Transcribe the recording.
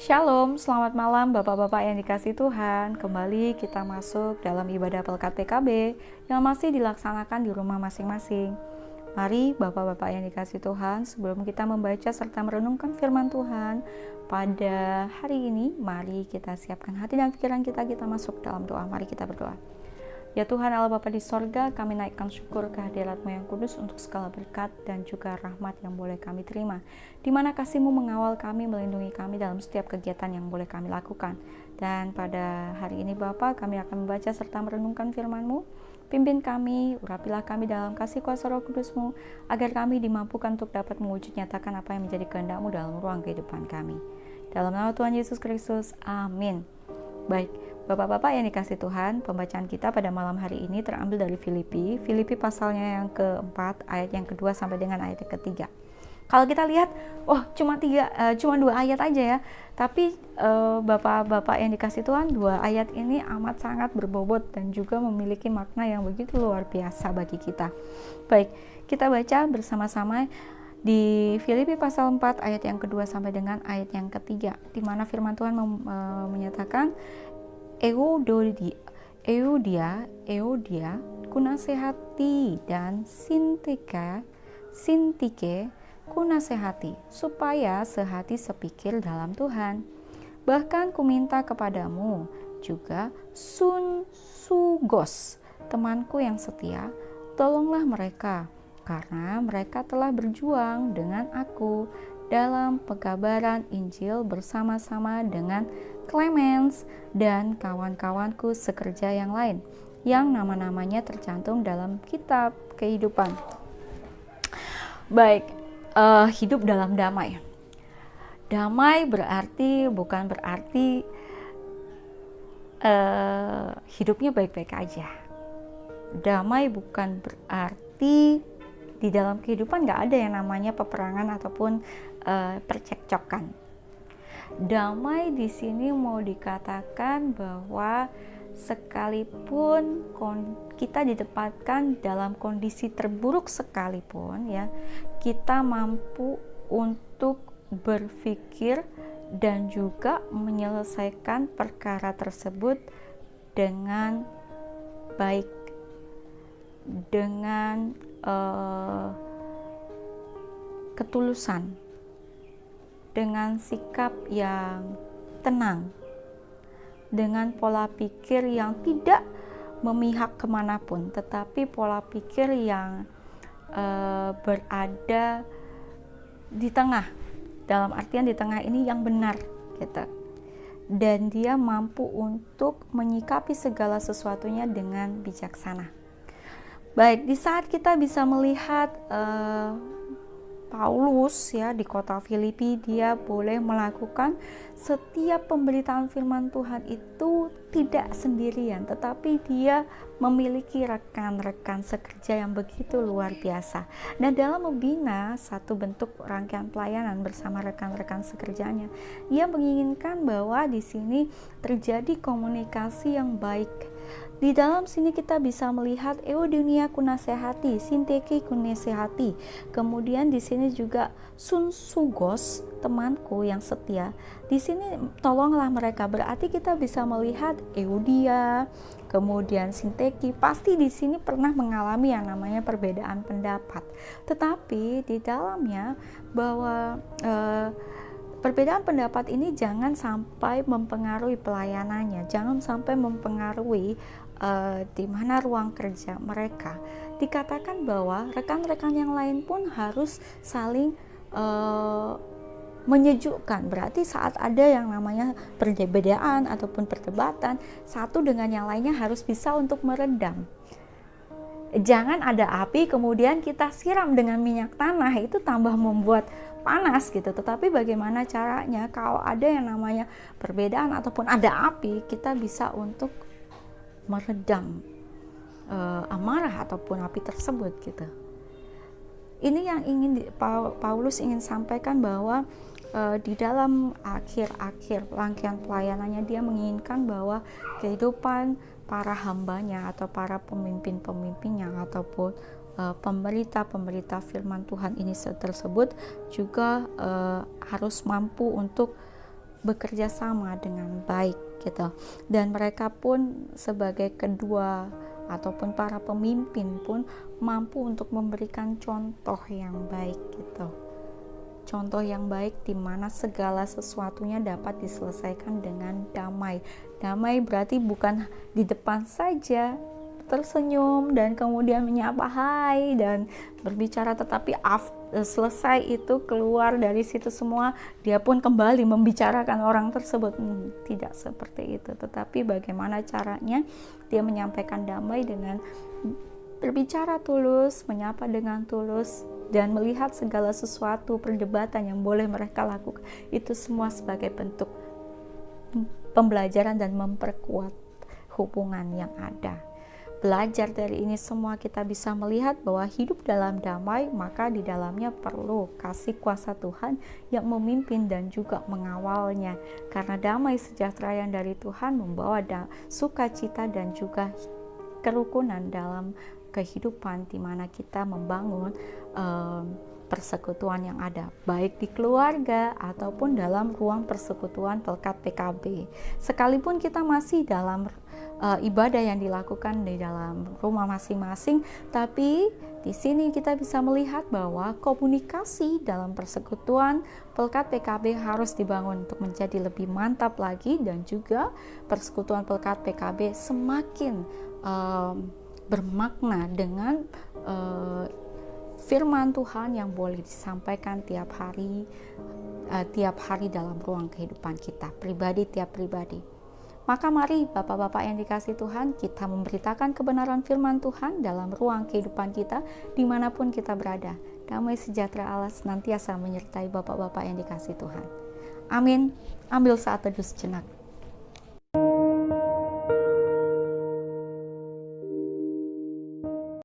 Shalom, selamat malam Bapak-Bapak yang dikasih Tuhan. Kembali kita masuk dalam ibadah Pelkat PKB yang masih dilaksanakan di rumah masing-masing. Mari Bapak-Bapak yang dikasih Tuhan, sebelum kita membaca serta merenungkan firman Tuhan pada hari ini, mari kita siapkan hati dan pikiran kita masuk dalam doa. Mari kita berdoa. Ya Tuhan Allah Bapa di sorga, kami naikkan syukur kehadirat-Mu yang kudus untuk segala berkat dan juga rahmat yang boleh kami terima, di mana kasih-Mu mengawal kami, melindungi kami dalam setiap kegiatan yang boleh kami lakukan. Dan pada hari ini Bapa, kami akan membaca serta merenungkan firman-Mu. Pimpin kami, urapilah kami dalam kasih kuasa Roh Kudus-Mu, agar kami dimampukan untuk dapat mewujud nyatakan apa yang menjadi kehendak-Mu dalam ruang kehidupan kami. Dalam nama Tuhan Yesus Kristus, amin. Baik, Bapak-Bapak yang dikasih Tuhan, pembacaan kita pada malam hari ini terambil dari Filipi pasalnya yang keempat, ayat yang kedua sampai dengan ayat yang ketiga. Kalau kita lihat, cuma 2 ayat aja ya, tapi Bapak-Bapak yang dikasih Tuhan, 2 ayat ini amat sangat berbobot dan juga memiliki makna yang begitu luar biasa bagi kita. Baik, kita baca bersama-sama di Filipi pasal 4 ayat yang kedua sampai dengan ayat yang ketiga, di mana firman Tuhan menyatakan, Euodia, kunasehati, dan Sintike kunasehati, supaya sehati sepikir dalam Tuhan. Bahkan kuminta kepadamu juga Sugos, temanku yang setia, tolonglah mereka, karena mereka telah berjuang dengan aku dalam pekabaran Injil bersama-sama dengan Clemens dan kawan-kawanku sekerja yang lain, yang nama-namanya tercantum dalam kitab kehidupan. Baik, hidup dalam damai. Damai bukan berarti hidupnya baik-baik aja. Damai bukan berarti di dalam kehidupan gak ada yang namanya peperangan ataupun percekcokan. Damai di sini mau dikatakan bahwa sekalipun kita ditempatkan dalam kondisi terburuk sekalipun ya, kita mampu untuk berpikir dan juga menyelesaikan perkara tersebut dengan baik, dengan ketulusan, dengan sikap yang tenang, dengan pola pikir yang tidak memihak kemanapun, tetapi pola pikir yang berada di tengah, dalam artian di tengah ini yang benar gitu. Dan dia mampu untuk menyikapi segala sesuatunya dengan bijaksana. Baik, di saat kita bisa melihat Paulus ya di kota Filipi, dia boleh melakukan setiap pemberitaan firman Tuhan itu tidak sendirian, tetapi dia memiliki rekan-rekan sekerja yang begitu luar biasa. Dan dalam membina satu bentuk rangkaian pelayanan bersama rekan-rekan sekerjanya, ia menginginkan bahwa di sini terjadi komunikasi yang baik. Di dalam sini kita bisa melihat Euodia kunasehati, Sintike kunasehati. Kemudian di sini juga Sugos, temanku yang setia. Di sini tolonglah mereka. Berarti kita bisa melihat Euodia, kemudian Sintike. Pasti di sini pernah mengalami yang namanya perbedaan pendapat. Tetapi di dalamnya bahwa perbedaan pendapat ini jangan sampai mempengaruhi pelayanannya, jangan sampai mempengaruhi di mana ruang kerja mereka. Dikatakan bahwa rekan-rekan yang lain pun harus saling menyejukkan. Berarti saat ada yang namanya perbedaan ataupun perdebatan, satu dengan yang lainnya harus bisa untuk meredam. Jangan ada api kemudian kita siram dengan minyak tanah, itu tambah membuat panas gitu. Tetapi bagaimana caranya kalau ada yang namanya perbedaan ataupun ada api, kita bisa untuk meredam amarah ataupun api tersebut gitu. Ini yang ingin Paulus ingin sampaikan, bahwa di dalam akhir-akhir rangkaian pelayanannya dia menginginkan bahwa kehidupan para hambanya atau para pemimpin-pemimpinnya ataupun pemberita-pemberita firman Tuhan ini tersebut juga harus mampu untuk bekerja sama dengan baik gitu. Dan mereka pun sebagai kedua ataupun para pemimpin pun mampu untuk memberikan contoh yang baik gitu. Contoh yang baik di mana segala sesuatunya dapat diselesaikan dengan damai. Damai berarti bukan di depan saja tersenyum dan kemudian menyapa hai dan berbicara, tetapi selesai itu keluar dari situ semua dia pun kembali membicarakan orang tersebut. Tidak seperti itu, tetapi bagaimana caranya dia menyampaikan damai dengan berbicara tulus, menyapa dengan tulus, dan melihat segala sesuatu perdebatan yang boleh mereka lakukan itu semua sebagai bentuk pembelajaran dan memperkuat hubungan yang ada. Belajar dari ini semua kita bisa melihat bahwa hidup dalam damai, maka di dalamnya perlu kasih kuasa Tuhan yang memimpin dan juga mengawalnya. Karena damai sejahtera yang dari Tuhan membawa sukacita dan juga kerukunan dalam kehidupan, di mana kita membangun persekutuan yang ada, baik di keluarga ataupun dalam ruang persekutuan Pelkat PKB. Sekalipun kita masih dalam ibadah yang dilakukan di dalam rumah masing-masing, tapi di sini kita bisa melihat bahwa komunikasi dalam persekutuan Pelkat PKB harus dibangun untuk menjadi lebih mantap lagi, dan juga persekutuan Pelkat PKB semakin bermakna dengan firman Tuhan yang boleh disampaikan tiap hari dalam ruang kehidupan kita tiap pribadi. Maka mari Bapak-Bapak yang dikasih Tuhan, kita memberitakan kebenaran firman Tuhan dalam ruang kehidupan kita dimanapun kita berada. Damai sejahtera Allah senantiasa menyertai Bapak-Bapak yang dikasih Tuhan. Amin. Ambil saat teduh sejenak.